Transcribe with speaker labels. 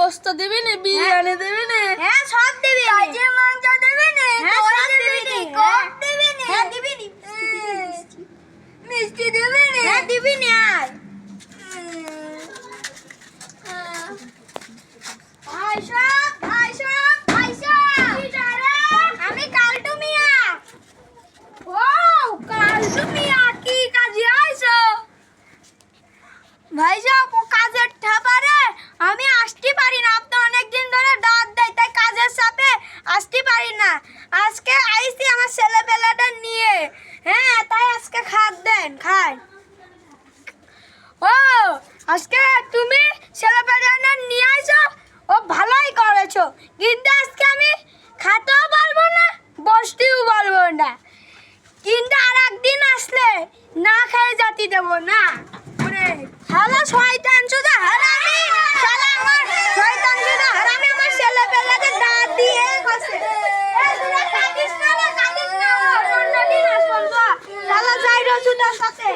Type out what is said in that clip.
Speaker 1: গোস্ত দিবি না, বিরিয়ানি দিবি না?
Speaker 2: হ্যাঁ সব দিবি।
Speaker 1: কাজে মাংস দিবি না?
Speaker 2: হ্যাঁ সব দিবি নি।
Speaker 1: কোক দিবি না?
Speaker 2: হ্যাঁ দিবি নি।
Speaker 1: মিষ্টি দিবি না?
Speaker 2: হ্যাঁ দিবি নি আয়। আমি কালটু মিয়া।
Speaker 1: ও কালটু মিয়া, কি কাজে আইছো?
Speaker 2: ভাই সাহেব ও কাজের ঠাপারে আমি আসতে পারি না। আপনি অনেকদিন ধরে ডাক দেয়, তাই কাজের চাপে আসতে পারি না। আজকে আইছি আমার ছেলেপেলাটা নিয়ে। হ্যাঁ তাই আজকে খাট দেন, খাই। ও আজকে তুমি ছেলেপেলাটা নিয়ে আইছো, ও ভালোই করেছো। কিন্তু আজকে আমি খাতেও পারবো না, বসতেও পারবো না। কিন্তু আর একদিন আসলে না খেয়ে জাতি দেবো না। শালা শয়তান চোদা হারামি, শালা আমার শয়তান চোদা হারামি আমার ছেলেপেলাকে দাঁত দিয়ে গেছে। এই তোরা কাঁদিস না রে, কাঁদিস না, অন্যদিন আসবো। শালা যাই রে চোদার সাথে।